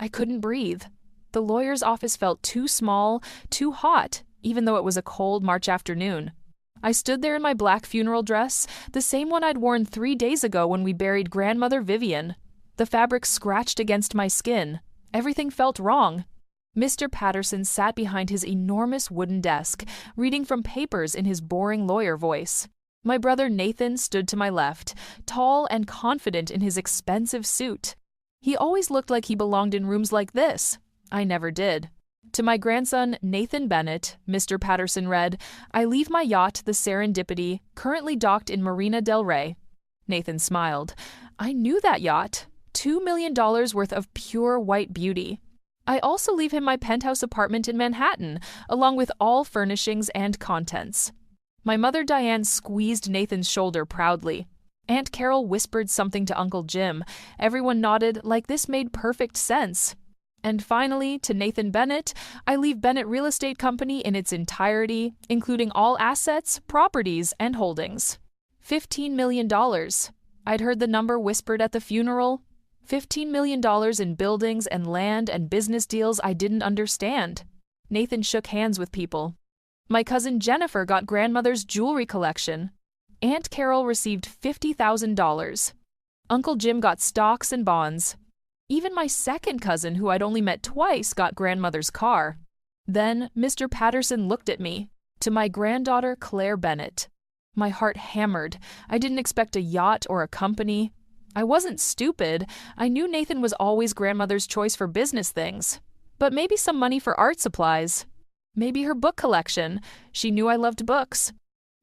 I couldn't breathe. The lawyer's office felt too small, too hot, even though it was a cold March afternoon. I stood there in my black funeral dress, the same one I'd worn 3 days ago when we buried grandmother Vivian. The fabric scratched against my skin. Everything felt wrong. Mr. Patterson sat behind his enormous wooden desk, reading from papers in his boring lawyer voice. My brother Nathan stood to my left, tall and confident in his expensive suit. He always looked like he belonged in rooms like this. I never did. To my grandson, Nathan Bennett, Mr. Patterson read, "I leave my yacht, the Serendipity, currently docked in Marina del Rey." Nathan smiled. I knew that yacht. $2 million worth of pure white beauty. I also leave him my penthouse apartment in Manhattan, along with all furnishings and contents. My mother Diane squeezed Nathan's shoulder proudly. Aunt Carol whispered something to Uncle Jim. Everyone nodded like this made perfect sense. And finally, to Nathan Bennett, I leave Bennett Real Estate Company in its entirety, including all assets, properties, and holdings. $15 million. I'd heard the number whispered at the funeral. $15 million in buildings and land and business deals I didn't understand. Nathan shook hands with people. My cousin Jennifer got grandmother's jewelry collection. Aunt Carol received $50,000. Uncle Jim got stocks and bonds. Even my second cousin, who I'd only met twice, got grandmother's car. Then Mr. Patterson looked at me, to my granddaughter Claire Bennett. My heart hammered. I didn't expect a yacht or a company. I wasn't stupid. I knew Nathan was always grandmother's choice for business things. But maybe some money for art supplies. Maybe her book collection. She knew I loved books.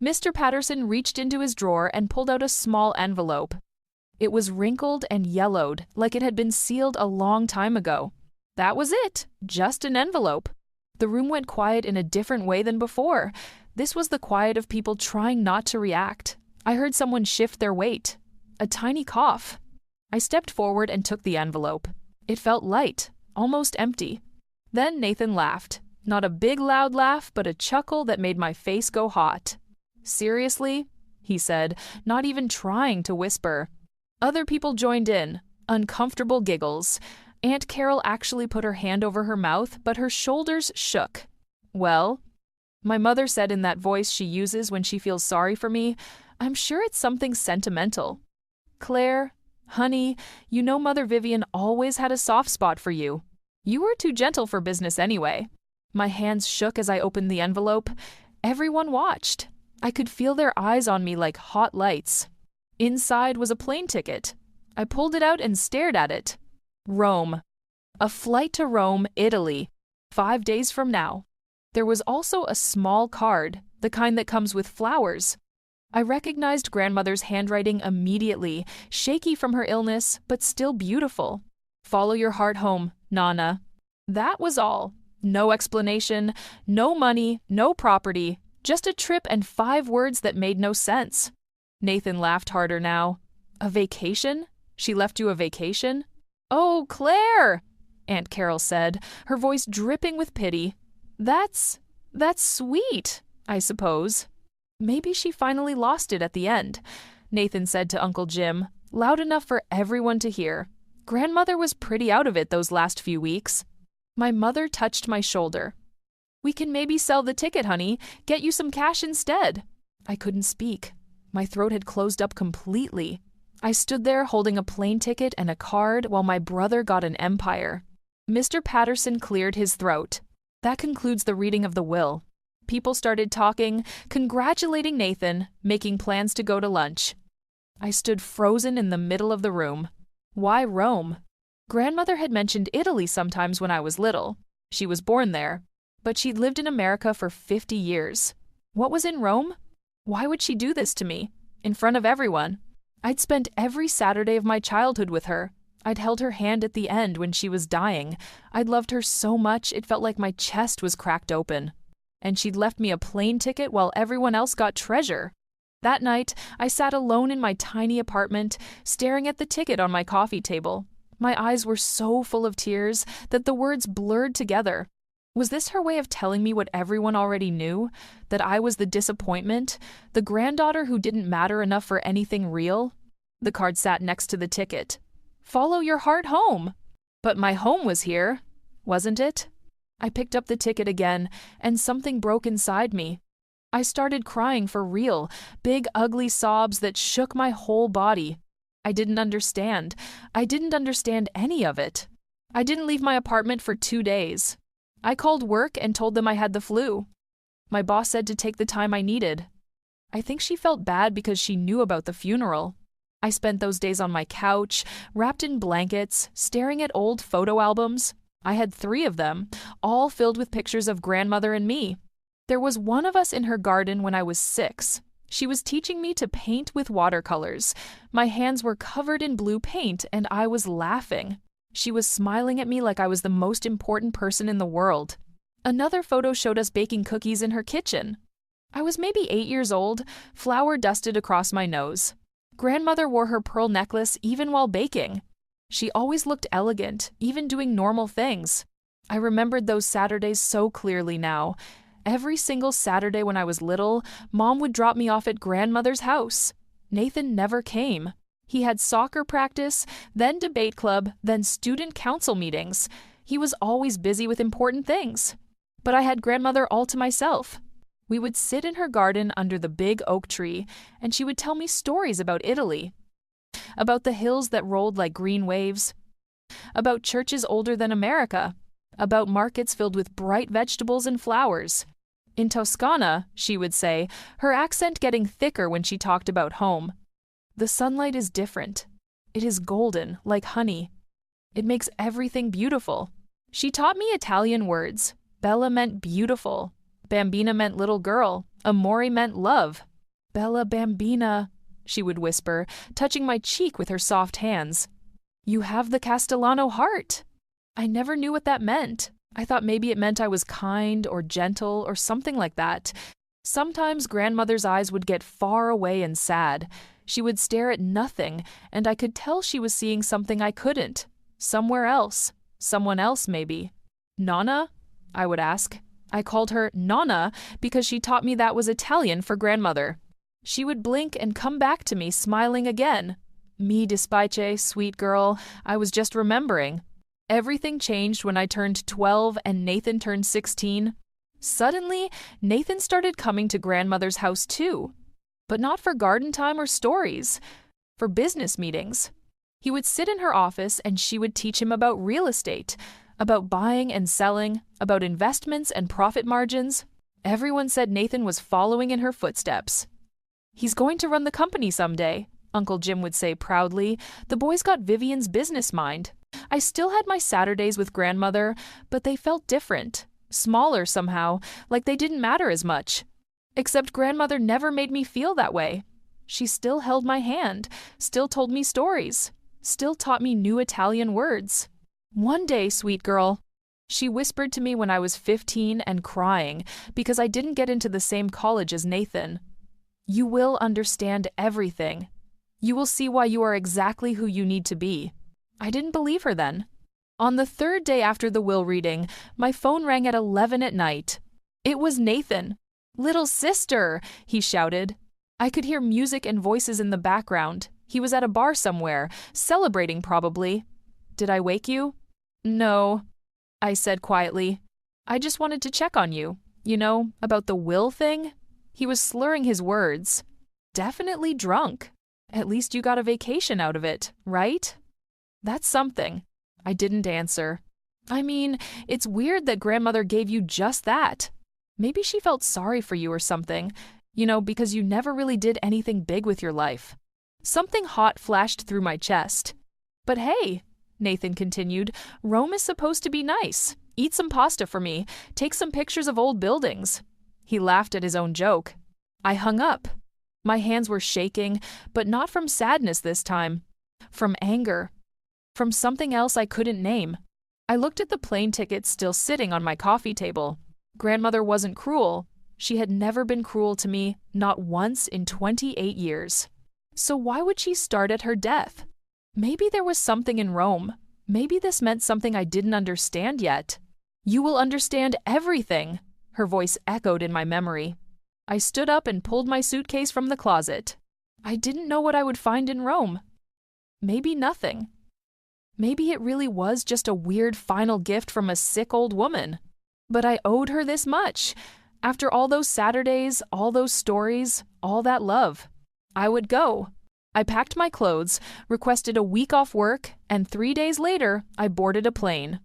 Mr. Patterson reached into his drawer and pulled out a small envelope. It was wrinkled and yellowed, like it had been sealed a long time ago. That was it, just an envelope. The room went quiet in a different way than before. This was the quiet of people trying not to react. I heard someone shift their weight. A tiny cough. I stepped forward and took the envelope. It felt light, almost empty. Then Nathan laughed. Not a big loud laugh, but a chuckle that made my face go hot. "Seriously?" he said, not even trying to whisper. Other people joined in, uncomfortable giggles. Aunt Carol actually put her hand over her mouth, but her shoulders shook. "Well?" My mother said in that voice she uses when she feels sorry for me, "I'm sure it's something sentimental." "Claire, honey, you know Mother Vivian always had a soft spot for you. You were too gentle for business anyway." My hands shook as I opened the envelope. Everyone watched. I could feel their eyes on me like hot lights. Inside was a plane ticket. I pulled it out and stared at it. Rome. A flight to Rome, Italy. 5 days from now. There was also a small card, the kind that comes with flowers. I recognized grandmother's handwriting immediately, shaky from her illness, but still beautiful. "Follow your heart home, Nana." That was all. No explanation, no money, no property, just a trip and 5 words that made no sense. Nathan laughed harder now. "A vacation? She left you a vacation?" "Oh, Claire!" Aunt Carol said, her voice dripping with pity. That's sweet, I suppose." "Maybe she finally lost it at the end," Nathan said to Uncle Jim, loud enough for everyone to hear. "Grandmother was pretty out of it those last few weeks." My mother touched my shoulder. "We can maybe sell the ticket, honey, get you some cash instead." I couldn't speak. My throat had closed up completely. I stood there holding a plane ticket and a card while my brother got an empire. Mr. Patterson cleared his throat. "That concludes the reading of the will." People started talking, congratulating Nathan, making plans to go to lunch. I stood frozen in the middle of the room. Why Rome? Grandmother had mentioned Italy sometimes when I was little. She was born there, but she'd lived in America for 50 years. What was in Rome? Why would she do this to me? In front of everyone. I'd spent every Saturday of my childhood with her. I'd held her hand at the end when she was dying. I'd loved her so much it felt like my chest was cracked open. And she'd left me a plane ticket while everyone else got treasure. That night, I sat alone in my tiny apartment, staring at the ticket on my coffee table. My eyes were so full of tears that the words blurred together. Was this her way of telling me what everyone already knew? That I was the disappointment? The granddaughter who didn't matter enough for anything real? The card sat next to the ticket. "Follow your heart home." But my home was here, wasn't it? I picked up the ticket again, and something broke inside me. I started crying for real, big ugly sobs that shook my whole body. I didn't understand. I didn't understand any of it. I didn't leave my apartment for 2 days. I called work and told them I had the flu. My boss said to take the time I needed. I think she felt bad because she knew about the funeral. I spent those days on my couch, wrapped in blankets, staring at old photo albums. I had 3 of them, all filled with pictures of grandmother and me. There was one of us in her garden when I was 6. She was teaching me to paint with watercolors. My hands were covered in blue paint, and I was laughing. She was smiling at me like I was the most important person in the world. Another photo showed us baking cookies in her kitchen. I was maybe 8 years old, flour dusted across my nose. Grandmother wore her pearl necklace even while baking. She always looked elegant, even doing normal things. I remembered those Saturdays so clearly now. Every single Saturday when I was little, Mom would drop me off at grandmother's house. Nathan never came. He had soccer practice, then debate club, then student council meetings. He was always busy with important things. But I had grandmother all to myself. We would sit in her garden under the big oak tree, and she would tell me stories about Italy, about the hills that rolled like green waves, about churches older than America, about markets filled with bright vegetables and flowers. In Toscana, she would say, her accent getting thicker when she talked about home. The sunlight is different. It is golden, like honey. It makes everything beautiful. She taught me Italian words. Bella meant beautiful. Bambina meant little girl. Amore meant love. Bella bambina, she would whisper, touching my cheek with her soft hands. You have the Castellano heart. I never knew what that meant. I thought maybe it meant I was kind or gentle or something like that. Sometimes grandmother's eyes would get far away and sad. She would stare at nothing, and I could tell she was seeing something I couldn't. Somewhere else. Someone else, maybe. Nonna? I would ask. I called her Nonna because she taught me that was Italian for grandmother. She would blink and come back to me, smiling again. Mi dispiace, sweet girl, I was just remembering. Everything changed when I turned 12 and Nathan turned 16. Suddenly, Nathan started coming to grandmother's house too. But not for garden time or stories. For business meetings. He would sit in her office and she would teach him about real estate, about buying and selling, about investments and profit margins. Everyone said Nathan was following in her footsteps. He's going to run the company someday, Uncle Jim would say proudly. The boy's got Vivian's business mind. I still had my Saturdays with grandmother, but they felt different, smaller somehow, like they didn't matter as much. Except grandmother never made me feel that way. She still held my hand, still told me stories, still taught me new Italian words. One day, sweet girl, she whispered to me when I was 15 and crying because I didn't get into the same college as Nathan. You will understand everything. You will see why you are exactly who you need to be. I didn't believe her then. On the 3rd day after the will reading, my phone rang at 11 at night. It was Nathan. Little sister, he shouted. I could hear music and voices in the background. He was at a bar somewhere, celebrating probably. Did I wake you? No, I said quietly. I just wanted to check on you. You know, about the will thing? He was slurring his words. Definitely drunk. At least you got a vacation out of it, right? That's something. I didn't answer. I mean, it's weird that grandmother gave you just that. Maybe she felt sorry for you or something, you know, because you never really did anything big with your life. Something hot flashed through my chest. But hey, Nathan continued, Rome is supposed to be nice. Eat some pasta for me. Take some pictures of old buildings. He laughed at his own joke. I hung up. My hands were shaking, but not from sadness this time. From anger. From something else I couldn't name. I looked at the plane ticket still sitting on my coffee table. Grandmother wasn't cruel. She had never been cruel to me, not once in 28 years. So why would she start at her death? Maybe there was something in Rome. Maybe this meant something I didn't understand yet. You will understand everything, her voice echoed in my memory. I stood up and pulled my suitcase from the closet. I didn't know what I would find in Rome. Maybe nothing. Maybe it really was just a weird final gift from a sick old woman. But I owed her this much. After all those Saturdays, all those stories, all that love. I would go. I packed my clothes, requested a week off work, and 3 days later, I boarded a plane.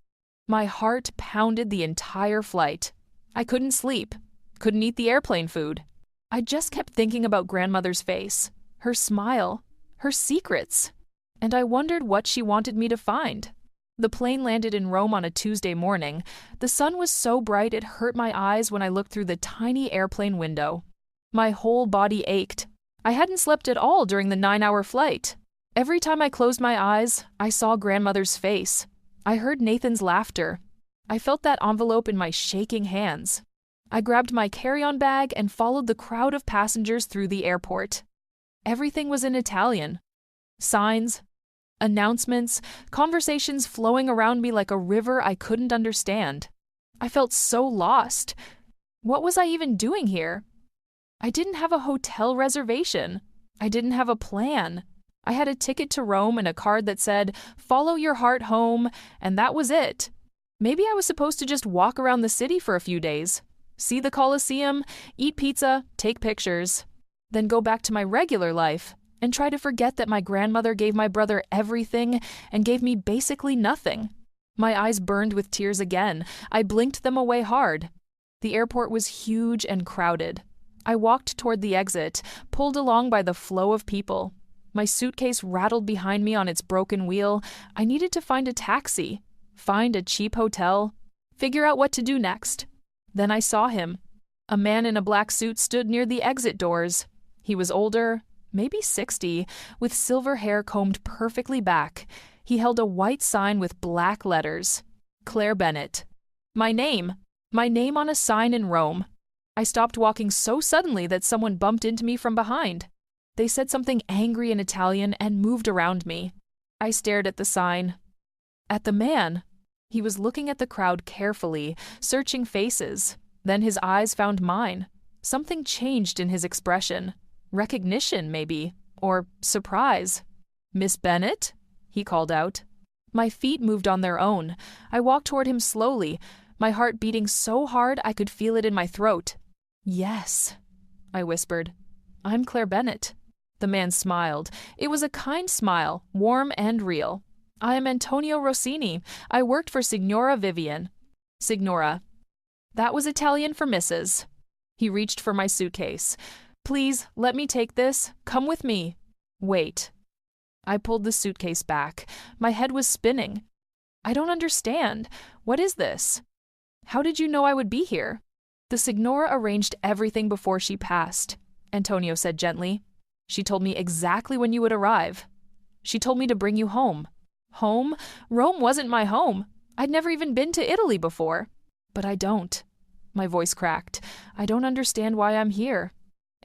My heart pounded the entire flight. I couldn't sleep, couldn't eat the airplane food. I just kept thinking about grandmother's face, her smile, her secrets, and I wondered what she wanted me to find. The plane landed in Rome on a Tuesday morning. The sun was so bright it hurt my eyes when I looked through the tiny airplane window. My whole body ached. I hadn't slept at all during the 9-hour flight. Every time I closed my eyes, I saw grandmother's face. I heard Nathan's laughter. I felt that envelope in my shaking hands. I grabbed my carry-on bag and followed the crowd of passengers through the airport. Everything was in Italian. Signs, announcements, conversations flowing around me like a river I couldn't understand. I felt so lost. What was I even doing here? I didn't have a hotel reservation. I didn't have a plan. I had a ticket to Rome and a card that said, "Follow your heart home," and that was it. Maybe I was supposed to just walk around the city for a few days, see the Colosseum, eat pizza, take pictures, then go back to my regular life and try to forget that my grandmother gave my brother everything and gave me basically nothing. My eyes burned with tears again. I blinked them away hard. The airport was huge and crowded. I walked toward the exit, pulled along by the flow of people. My suitcase rattled behind me on its broken wheel. I needed to find a taxi, find a cheap hotel, figure out what to do next. Then I saw him. A man in a black suit stood near the exit doors. He was older, maybe 60, with silver hair combed perfectly back. He held a white sign with black letters. Claire Bennett. My name on a sign in Rome. I stopped walking so suddenly that someone bumped into me from behind. They said something angry in Italian and moved around me. I stared at the sign. At the man. He was looking at the crowd carefully, searching faces. Then his eyes found mine. Something changed in his expression. Recognition, maybe. Or surprise. "Miss Bennett?" he called out. My feet moved on their own. I walked toward him slowly, my heart beating so hard I could feel it in my throat. "Yes," I whispered. "I'm Claire Bennett." The man smiled. It was a kind smile, warm and real. "I am Antonio Rossini. I worked for Signora Vivian." Signora. That was Italian for Mrs. He reached for my suitcase. "Please, let me take this. Come with me." "Wait." I pulled the suitcase back. My head was spinning. "I don't understand. What is this? How did you know I would be here?" "The Signora arranged everything before she passed," Antonio said gently. "She told me exactly when you would arrive. She told me to bring you home." Home? Rome wasn't my home. I'd never even been to Italy before. But I don't. My voice cracked. I don't understand why I'm here.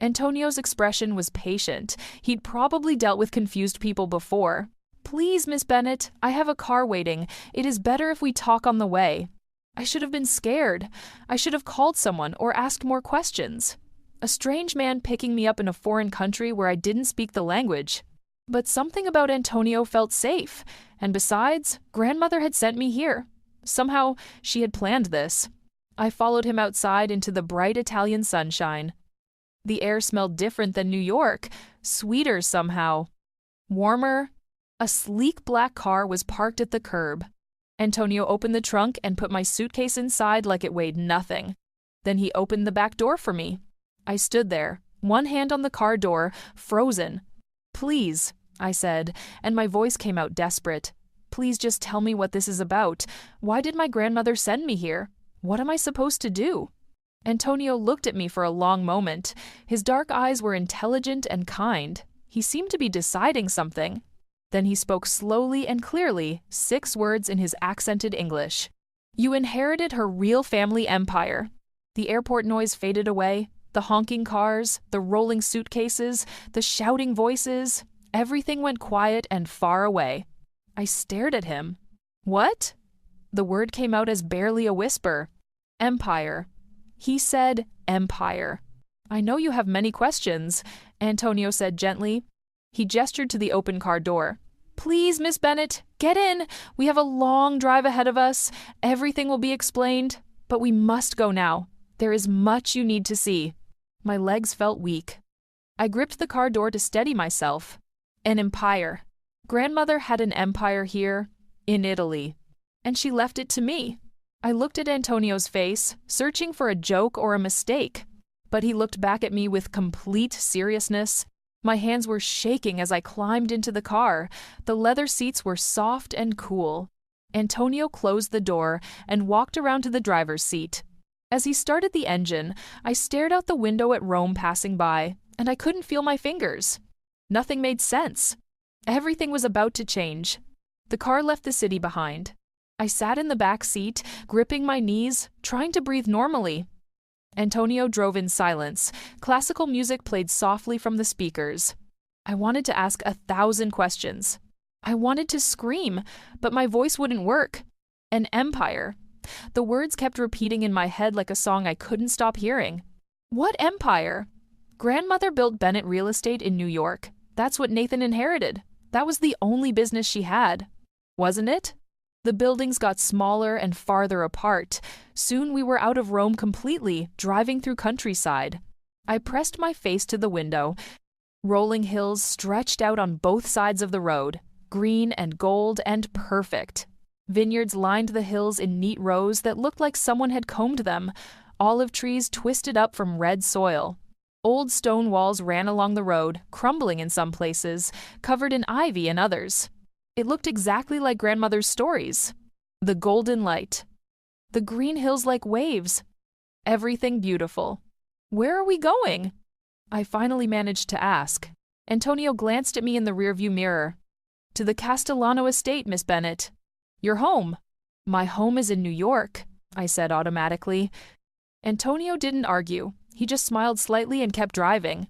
Antonio's expression was patient. He'd probably dealt with confused people before. "Please, Miss Bennett, I have a car waiting. It is better if we talk on the way." I should have been scared. I should have called someone or asked more questions. A strange man picking me up in a foreign country where I didn't speak the language. But something about Antonio felt safe. And besides, grandmother had sent me here. Somehow, she had planned this. I followed him outside into the bright Italian sunshine. The air smelled different than New York, sweeter somehow. Warmer. A sleek black car was parked at the curb. Antonio opened the trunk and put my suitcase inside like it weighed nothing. Then he opened the back door for me. I stood there, one hand on the car door, frozen. "Please," I said, and my voice came out desperate. "Please just tell me what this is about. Why did my grandmother send me here? What am I supposed to do?" Antonio looked at me for a long moment. His dark eyes were intelligent and kind. He seemed to be deciding something. Then he spoke slowly and clearly, 6 words in his accented English. "You inherited her real family empire." The airport noise faded away. The honking cars, the rolling suitcases, the shouting voices, everything went quiet and far away. I stared at him. "What?" The word came out as barely a whisper. "Empire." He said, "Empire." "I know you have many questions," Antonio said gently. He gestured to the open car door. Please, Miss Bennet, get in. We have a long drive ahead of us. Everything will be explained, but we must go now. There is much you need to see." My legs felt weak. I gripped the car door to steady myself. An empire. Grandmother had an empire here, in Italy, and she left it to me. I looked at Antonio's face, searching for a joke or a mistake, but he looked back at me with complete seriousness. My hands were shaking as I climbed into the car. The leather seats were soft and cool. Antonio closed the door and walked around to the driver's seat. As he started the engine, I stared out the window at Rome passing by, and I couldn't feel my fingers. Nothing made sense. Everything was about to change. The car left the city behind. I sat in the back seat, gripping my knees, trying to breathe normally. Antonio drove in silence. Classical music played softly from the speakers. I wanted to ask 1,000 questions. I wanted to scream, but my voice wouldn't work. An empire. The words kept repeating in my head like a song I couldn't stop hearing. What empire? Grandmother built Bennett Real Estate in New York. That's what Nathan inherited. That was the only business she had. Wasn't it? The buildings got smaller and farther apart. Soon we were out of Rome completely, driving through countryside. I pressed my face to the window. Rolling hills stretched out on both sides of the road, green and gold and perfect. Vineyards lined the hills in neat rows that looked like someone had combed them. Olive trees twisted up from red soil. Old stone walls ran along the road, crumbling in some places, covered in ivy in others. It looked exactly like grandmother's stories. The golden light. The green hills like waves. Everything beautiful. Where are we going? I finally managed to ask. Antonio glanced at me in the rearview mirror. To the Castellano estate, Miss Bennet. Your home. My home is in New York, I said automatically. Antonio didn't argue. He just smiled slightly and kept driving.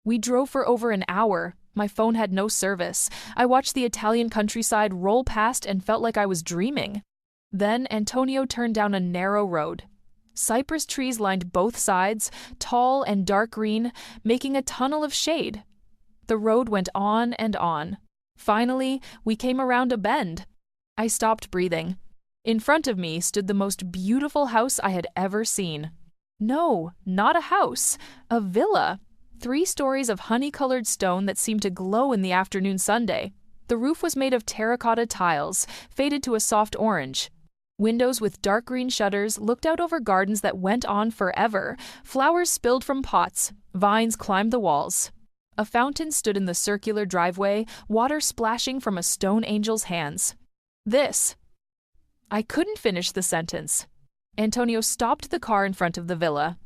We drove for over an hour. My phone had no service. I watched the Italian countryside roll past and felt like I was dreaming. Then Antonio turned down a narrow road. Cypress trees lined both sides, tall and dark green, making a tunnel of shade. The road went on and on. Finally, we came around a bend. I stopped breathing. In front of me stood the most beautiful house I had ever seen. No, not a house, a villa. 3 stories of honey-colored stone that seemed to glow in the afternoon sunday. The roof was made of terracotta tiles, faded to a soft orange. Windows with dark green shutters looked out over gardens that went on forever. Flowers spilled from pots. Vines climbed the walls. A fountain stood in the circular driveway, water splashing from a stone angel's hands. I couldn't finish the sentence. Antonio stopped the car in front of the villa.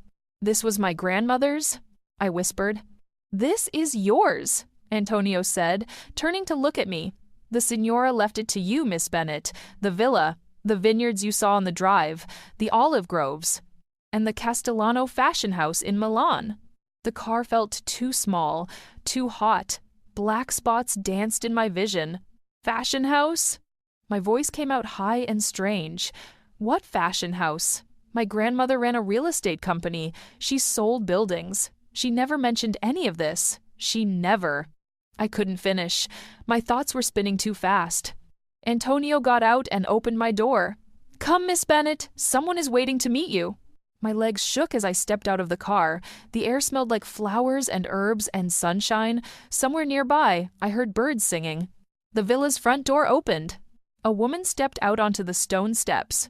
This was my grandmother's? I whispered. This is yours, Antonio said, turning to look at me. The signora left it to you, Miss Bennet. The villa, the vineyards you saw on the drive, the olive groves, and the Castellano fashion house in Milan. The car felt too small, too hot. Black spots danced in my vision. Fashion house? My voice came out high and strange. What fashion house? My grandmother ran a real estate company. She sold buildings. She never mentioned any of this. She never. I couldn't finish. My thoughts were spinning too fast. Antonio got out and opened my door. Come, Miss Bennet. Someone is waiting to meet you. My legs shook as I stepped out of the car. The air smelled like flowers and herbs and sunshine. Somewhere nearby, I heard birds singing. The villa's front door opened. A woman stepped out onto the stone steps.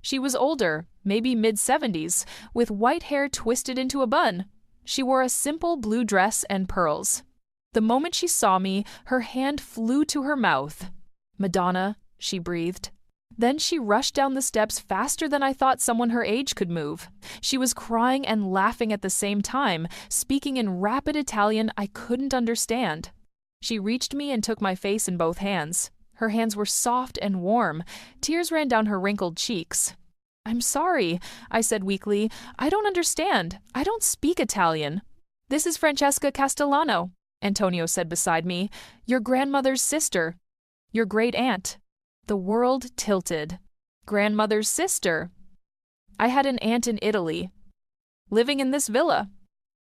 She was older, maybe mid-70s, with white hair twisted into a bun. She wore a simple blue dress and pearls. The moment she saw me, her hand flew to her mouth. Madonna, she breathed. Then she rushed down the steps faster than I thought someone her age could move. She was crying and laughing at the same time, speaking in rapid Italian I couldn't understand. She reached me and took my face in both hands. Her hands were soft and warm. Tears ran down her wrinkled cheeks. I'm sorry, I said weakly. I don't understand. I don't speak Italian. This is Francesca Castellano, Antonio said beside me. Your grandmother's sister. Your great aunt. The world tilted. Grandmother's sister. I had an aunt in Italy, living in this villa.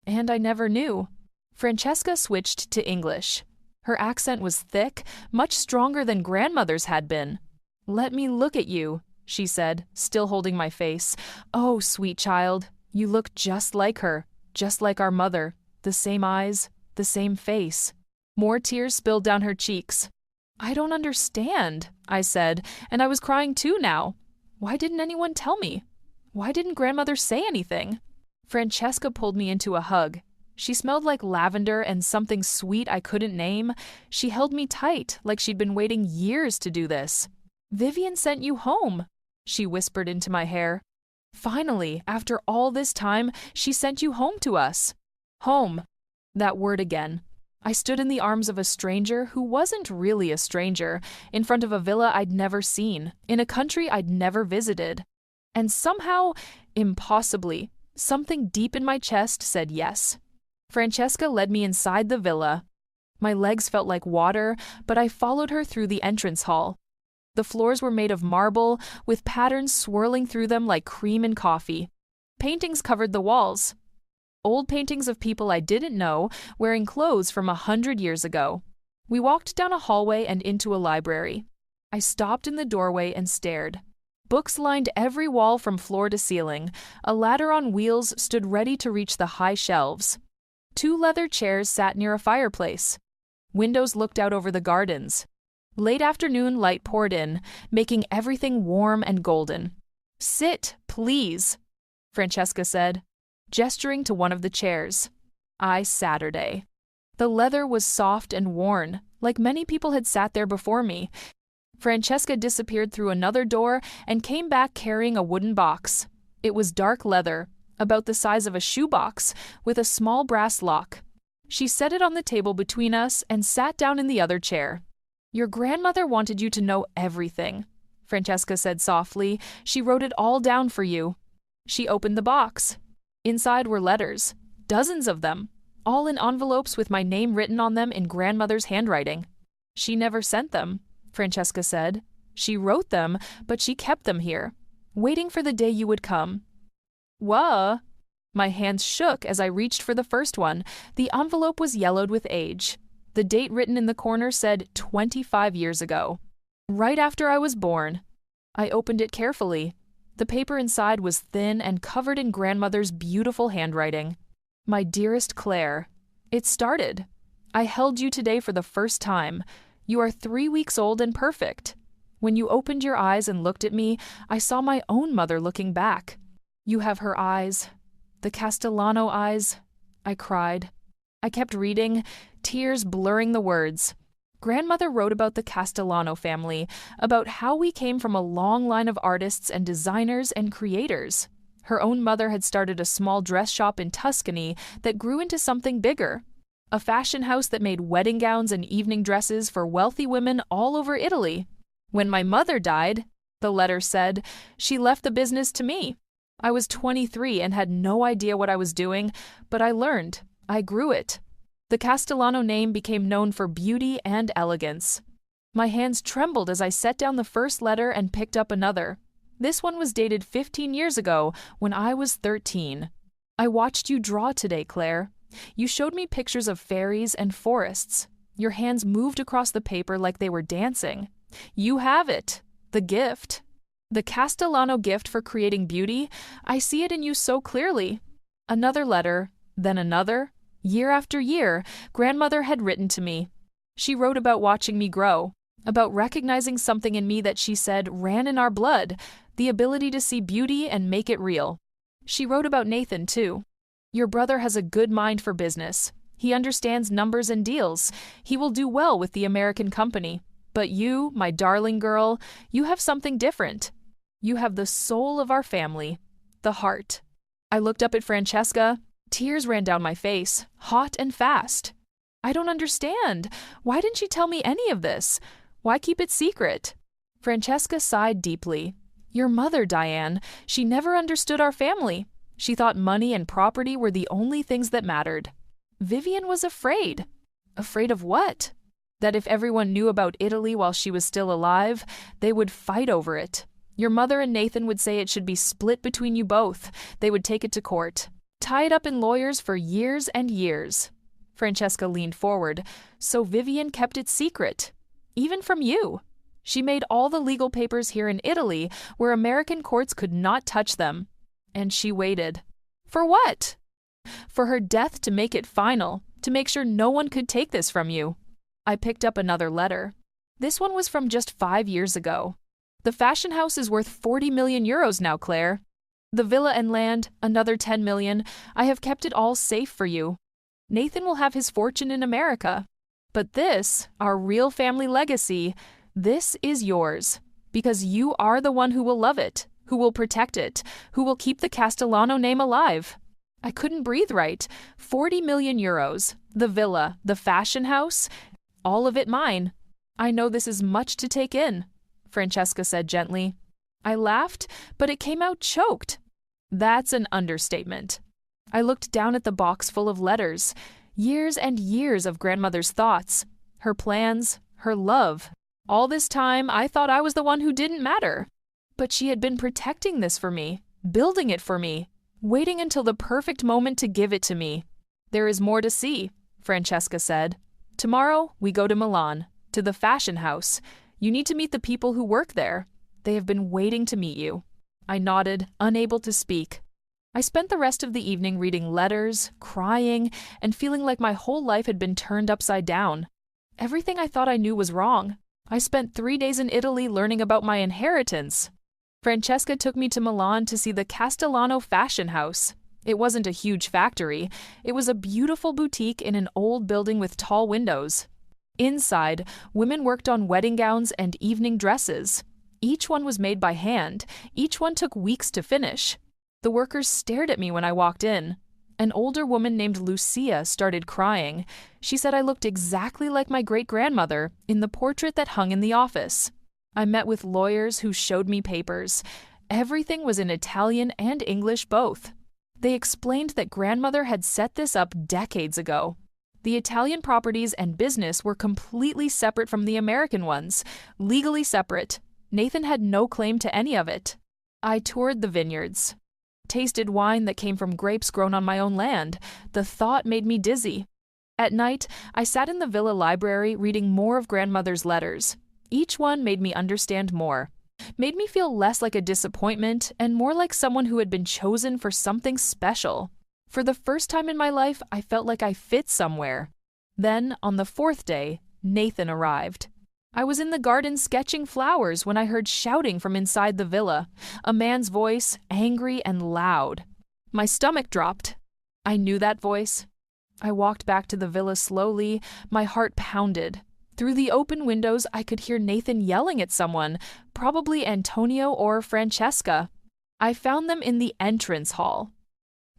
And I never knew. Francesca switched to English. Her accent was thick, much stronger than grandmother's had been. "Let me look at you," she said, still holding my face. "Oh, sweet child, you look just like her, just like our mother. The same eyes, the same face." More tears spilled down her cheeks. "I don't understand," I said, and I was crying too now. Why didn't anyone tell me? Why didn't grandmother say anything? Francesca pulled me into a hug. She smelled like lavender and something sweet I couldn't name. She held me tight, like she'd been waiting years to do this. "Vivian sent you home," she whispered into my hair. "Finally, after all this time, she sent you home to us." Home. That word again. I stood in the arms of a stranger who wasn't really a stranger, in front of a villa I'd never seen, in a country I'd never visited. And somehow, impossibly, something deep in my chest said yes. Francesca led me inside the villa. My legs felt like water, but I followed her through the entrance hall. The floors were made of marble, with patterns swirling through them like cream in coffee. Paintings covered the walls. Old paintings of people I didn't know, wearing clothes from 100 years ago. We walked down a hallway and into a library. I stopped in the doorway and stared. Books lined every wall from floor to ceiling. A ladder on wheels stood ready to reach the high shelves. 2 leather chairs sat near a fireplace. Windows looked out over the gardens. Late afternoon light poured in, making everything warm and golden. "Sit, please," Francesca said, gesturing to one of the chairs. I Saturday. The leather was soft and worn, like many people had sat there before me. Francesca disappeared through another door and came back carrying a wooden box. It was dark leather, about the size of a shoebox, with a small brass lock. She set it on the table between us and sat down in the other chair. "Your grandmother wanted you to know everything," Francesca said softly. "She wrote it all down for you." She opened the box. Inside were letters, dozens of them, all in envelopes with my name written on them in grandmother's handwriting. "She never sent them," Francesca said. "She wrote them, but she kept them here, waiting for the day you would come." "Whoa!" My hands shook as I reached for the first one. The envelope was yellowed with age. The date written in the corner said 25 years ago. Right after I was born. I opened it carefully. The paper inside was thin and covered in grandmother's beautiful handwriting. "My dearest Claire," it started. "I held you today for the first time. You are 3 weeks old and perfect. When you opened your eyes and looked at me, I saw my own mother looking back. You have her eyes, the Castellano eyes." I cried. I kept reading, tears blurring the words. Grandmother wrote about the Castellano family, about how we came from a long line of artists and designers and creators. Her own mother had started a small dress shop in Tuscany that grew into something bigger. A fashion house that made wedding gowns and evening dresses for wealthy women all over Italy. When my mother died, the letter said, she left the business to me. I was 23 and had no idea what I was doing, but I learned. I grew it. The Castellano name became known for beauty and elegance. My hands trembled as I set down the first letter and picked up another. This one was dated 15 years ago, when I was 13. "I watched you draw today, Claire. You showed me pictures of fairies and forests. Your hands moved across the paper like they were dancing. You have it. The gift. The Castellano gift for creating beauty. I see it in you so clearly." Another letter, then another. Year after year, grandmother had written to me. She wrote about watching me grow, about recognizing something in me that she said ran in our blood, the ability to see beauty and make it real. She wrote about Nathan, too. "Your brother has a good mind for business. He understands numbers and deals. He will do well with the American company. But you, my darling girl, you have something different. You have the soul of our family, the heart." I looked up at Francesca. Tears ran down my face, hot and fast. "I don't understand. Why didn't she tell me any of this? Why keep it secret?" Francesca sighed deeply. "Your mother, Diane, she never understood our family. She thought money and property were the only things that mattered. Vivian was afraid." "Afraid of what?" "That if everyone knew about Italy while she was still alive, they would fight over it. Your mother and Nathan would say it should be split between you both. They would take it to court. Tie it up in lawyers for years and years." Francesca leaned forward. So Vivian kept it secret. Even from you. She made all the legal papers here in Italy where American courts could not touch them. And she waited. For what? For her death to make it final, to make sure no one could take this from you. I picked up another letter. This one was from just 5 years ago. The fashion house is worth 40 million euros now, Claire. The villa and land, another 10 million. I have kept it all safe for you. Nathan will have his fortune in America. But this, our real family legacy, this is yours. Because you are the one who will love it, who will protect it, who will keep the Castellano name alive. I couldn't breathe right. 40 million euros, the villa, the fashion house, all of it mine. I know this is much to take in, Francesca said gently. I laughed, but it came out choked. That's an understatement. I looked down at the box full of letters, years and years of grandmother's thoughts, her plans, her love. All this time, I thought I was the one who didn't matter. But she had been protecting this for me, building it for me, waiting until the perfect moment to give it to me. There is more to see, Francesca said. Tomorrow, we go to Milan, to the fashion house. You need to meet the people who work there. They have been waiting to meet you. I nodded, unable to speak. I spent the rest of the evening reading letters, crying, and feeling like my whole life had been turned upside down. Everything I thought I knew was wrong. I spent 3 days in Italy learning about my inheritance. Francesca took me to Milan to see the Castellano fashion house. It wasn't a huge factory. It was a beautiful boutique in an old building with tall windows. Inside, women worked on wedding gowns and evening dresses. Each one was made by hand. Each one took weeks to finish. The workers stared at me when I walked in. An older woman named Lucia started crying. She said I looked exactly like my great-grandmother in the portrait that hung in the office. I met with lawyers who showed me papers. Everything was in Italian and English both. They explained that grandmother had set this up decades ago. The Italian properties and business were completely separate from the American ones, legally separate. Nathan had no claim to any of it. I toured the vineyards, tasted wine that came from grapes grown on my own land. The thought made me dizzy. At night, I sat in the villa library reading more of grandmother's letters. Each one made me understand more, made me feel less like a disappointment and more like someone who had been chosen for something special. For the first time in my life, I felt like I fit somewhere. Then, on the 4th day, Nathan arrived. I was in the garden sketching flowers when I heard shouting from inside the villa, a man's voice, angry and loud. My stomach dropped. I knew that voice. I walked back to the villa slowly, my heart pounded. Through the open windows, I could hear Nathan yelling at someone, probably Antonio or Francesca. I found them in the entrance hall.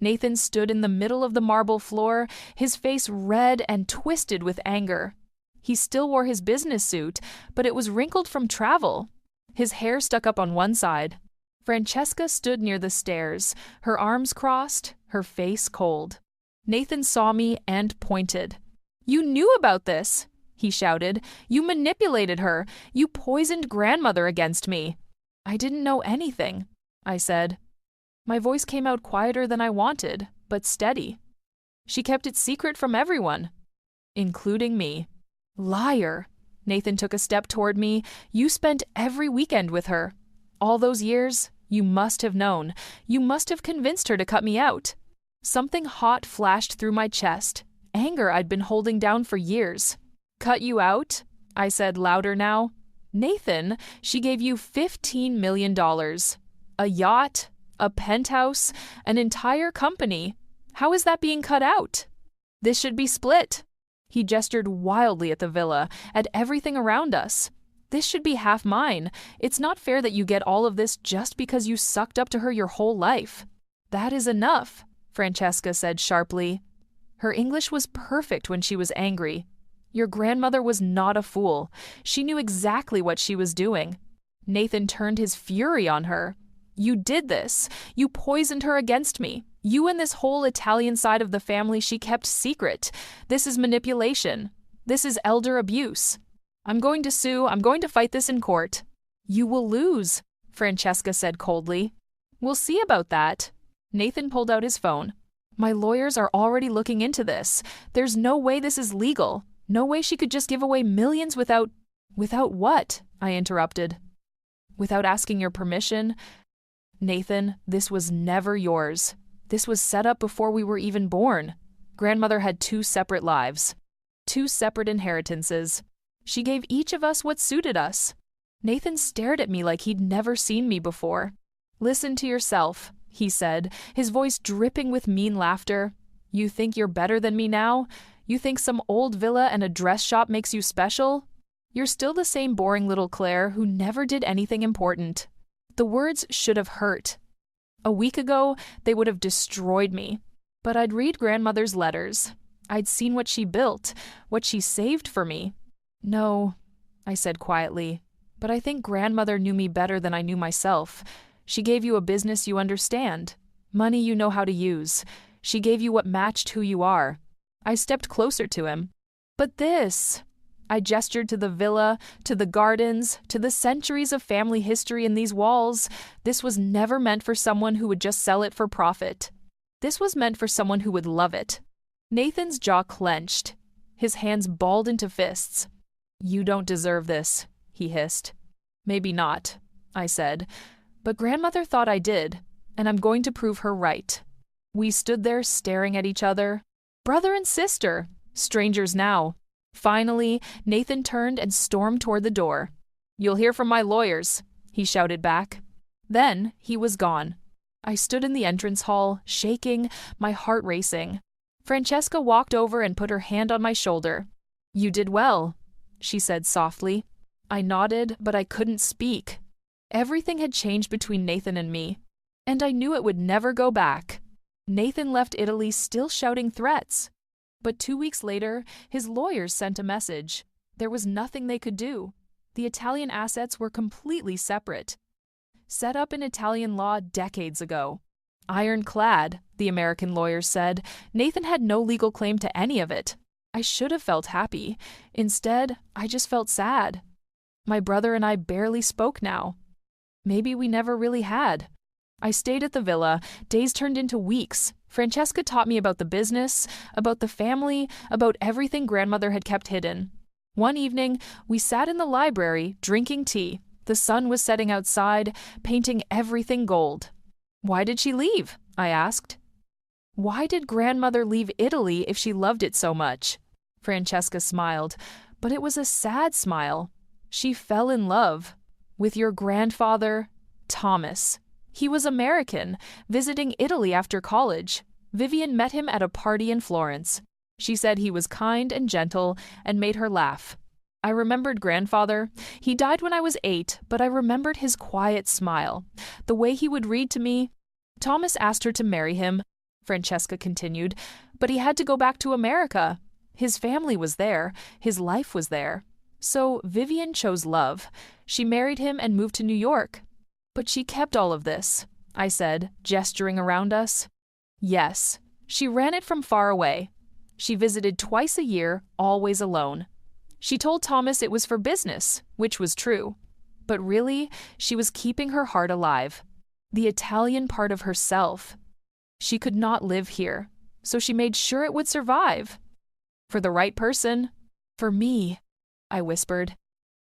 Nathan stood in the middle of the marble floor, his face red and twisted with anger. He still wore his business suit, but it was wrinkled from travel. His hair stuck up on one side. Francesca stood near the stairs, her arms crossed, her face cold. Nathan saw me and pointed. "You knew about this," he shouted. "You manipulated her. You poisoned grandmother against me." "I didn't know anything," I said. My voice came out quieter than I wanted, but steady. "She kept it secret from everyone, including me." "Liar!" Nathan took a step toward me. "You spent every weekend with her. All those years, you must have known. You must have convinced her to cut me out." Something hot flashed through my chest, anger I'd been holding down for years. "Cut you out?" I said louder now. "Nathan, she gave you $15 million. A yacht, a penthouse, an entire company. How is that being cut out? This should be split." He gestured wildly at the villa, at everything around us. "This should be half mine. It's not fair that you get all of this just because you sucked up to her your whole life." "That is enough," Francesca said sharply. Her English was perfect when she was angry. "Your grandmother was not a fool. She knew exactly what she was doing." Nathan turned his fury on her. "You did this. You poisoned her against me. You and this whole Italian side of the family she kept secret. This is manipulation. This is elder abuse. I'm going to sue. I'm going to fight this in court." "You will lose," Francesca said coldly. "We'll see about that." Nathan pulled out his phone. My lawyers are already looking into this. There's no way this is legal. No way she could just give away millions without... Without what? I interrupted. Without asking your permission? Nathan, this was never yours. This was set up before we were even born. Grandmother had 2 separate lives. 2 separate inheritances. She gave each of us what suited us. Nathan stared at me like he'd never seen me before. Listen to yourself, he said, his voice dripping with mean laughter. You think you're better than me now? You think some old villa and a dress shop makes you special? You're still the same boring little Claire who never did anything important. The words should have hurt. A week ago, they would have destroyed me. But I'd read grandmother's letters. I'd seen what she built, what she saved for me. No, I said quietly, but I think grandmother knew me better than I knew myself. She gave you a business you understand, money you know how to use. She gave you what matched who you are. I stepped closer to him. But this... I gestured to the villa, to the gardens, to the centuries of family history in these walls. This was never meant for someone who would just sell it for profit. This was meant for someone who would love it. Nathan's jaw clenched. His hands balled into fists. You don't deserve this, he hissed. Maybe not, I said. But grandmother thought I did, and I'm going to prove her right. We stood there staring at each other. Brother and sister, strangers now. Finally, Nathan turned and stormed toward the door. You'll hear from my lawyers, he shouted back. Then he was gone. I stood in the entrance hall, shaking, my heart racing. Francesca walked over and put her hand on my shoulder. You did well, she said softly. I nodded, but I couldn't speak. Everything had changed between Nathan and me, and I knew it would never go back. Nathan left Italy still shouting threats. But 2 weeks later, his lawyers sent a message. There was nothing they could do. The Italian assets were completely separate. Set up in Italian law decades ago. Ironclad, the American lawyers said. Nathan had no legal claim to any of it. I should have felt happy. Instead, I just felt sad. My brother and I barely spoke now. Maybe we never really had. I stayed at the villa. Days turned into weeks. Francesca taught me about the business, about the family, about everything grandmother had kept hidden. One evening, we sat in the library, drinking tea. The sun was setting outside, painting everything gold. Why did she leave? I asked. Why did grandmother leave Italy if she loved it so much? Francesca smiled, but it was a sad smile. She fell in love with your grandfather, Thomas. He was American, visiting Italy after college. Vivian met him at a party in Florence. She said he was kind and gentle and made her laugh. I remembered grandfather. He died when I was 8, but I remembered his quiet smile, the way he would read to me. Thomas asked her to marry him, Francesca continued, but he had to go back to America. His family was there. His life was there. So Vivian chose love. She married him and moved to New York. But she kept all of this, I said, gesturing around us. Yes, she ran it from far away. She visited twice a year, always alone. She told Thomas it was for business, which was true. But really, she was keeping her heart alive, the Italian part of herself. She could not live here, so she made sure it would survive. For the right person. For me, I whispered.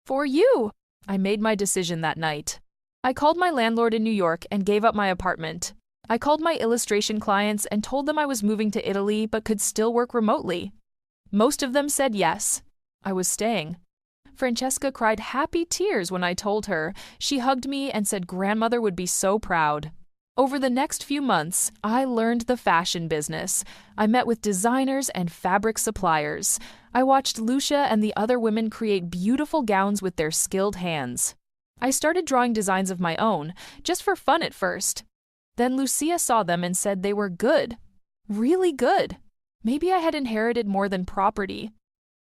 For you! I made my decision that night. I called my landlord in New York and gave up my apartment. I called my illustration clients and told them I was moving to Italy but could still work remotely. Most of them said yes. I was staying. Francesca cried happy tears when I told her. She hugged me and said grandmother would be so proud. Over the next few months, I learned the fashion business. I met with designers and fabric suppliers. I watched Lucia and the other women create beautiful gowns with their skilled hands. I started drawing designs of my own, just for fun at first. Then Lucia saw them and said they were good. Really good. Maybe I had inherited more than property.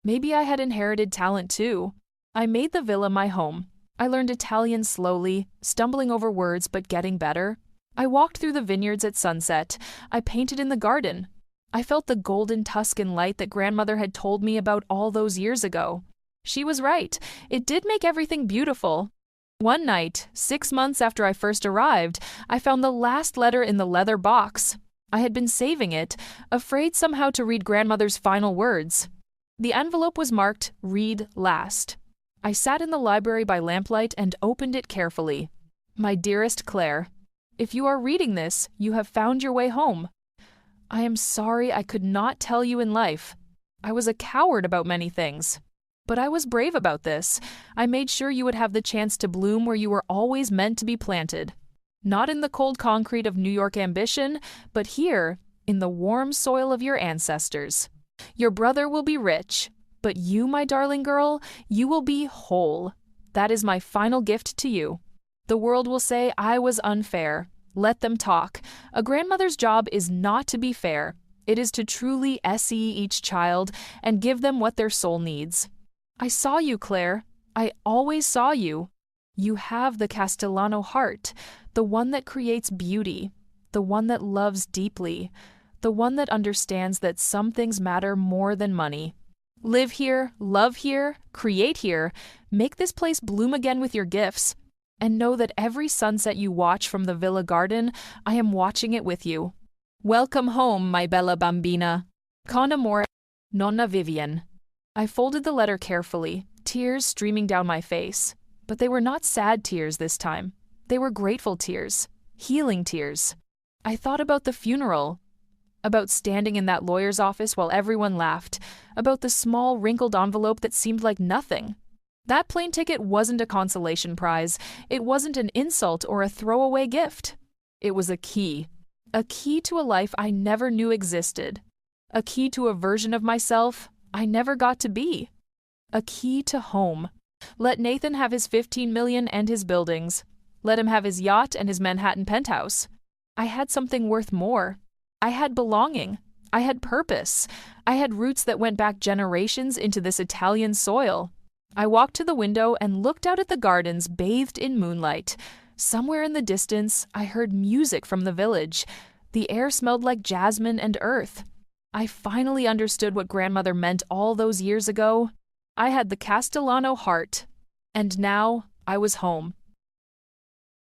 Maybe I had inherited talent too. I made the villa my home. I learned Italian slowly, stumbling over words but getting better. I walked through the vineyards at sunset. I painted in the garden. I felt the golden Tuscan light that grandmother had told me about all those years ago. She was right. It did make everything beautiful. One night, 6 months after I first arrived, I found the last letter in the leather box. I had been saving it, afraid somehow to read grandmother's final words. The envelope was marked "Read Last." I sat in the library by lamplight and opened it carefully. My dearest Claire, if you are reading this, you have found your way home. I am sorry I could not tell you in life. I was a coward about many things. But I was brave about this. I made sure you would have the chance to bloom where you were always meant to be planted. Not in the cold concrete of New York ambition, but here, in the warm soil of your ancestors. Your brother will be rich, but you, my darling girl, you will be whole. That is my final gift to you. The world will say I was unfair. Let them talk. A grandmother's job is not to be fair. It is to truly SE each child and give them what their soul needs. I saw you, Claire. I always saw you. You have the Castellano heart, the one that creates beauty, the one that loves deeply, the one that understands that some things matter more than money. Live here, love here, create here, make this place bloom again with your gifts, and know that every sunset you watch from the villa garden, I am watching it with you. Welcome home, my bella bambina. Con amore, Nonna Vivian. I folded the letter carefully, tears streaming down my face. But they were not sad tears this time. They were grateful tears, healing tears. I thought about the funeral, about standing in that lawyer's office while everyone laughed, about the small wrinkled envelope that seemed like nothing. That plane ticket wasn't a consolation prize. It wasn't an insult or a throwaway gift. It was a key to a life I never knew existed, a key to a version of myself I never got to be, a key to home. Let Nathan have his 15 million and his buildings. Let him have his yacht and his Manhattan penthouse. I had something worth more. I had belonging. I had purpose. I had roots that went back generations into this Italian soil. I walked to the window and looked out at the gardens bathed in moonlight. Somewhere in the distance, I heard music from the village. The air smelled like jasmine and earth. I finally understood what grandmother meant all those years ago. I had the Castellano heart, and now I was home.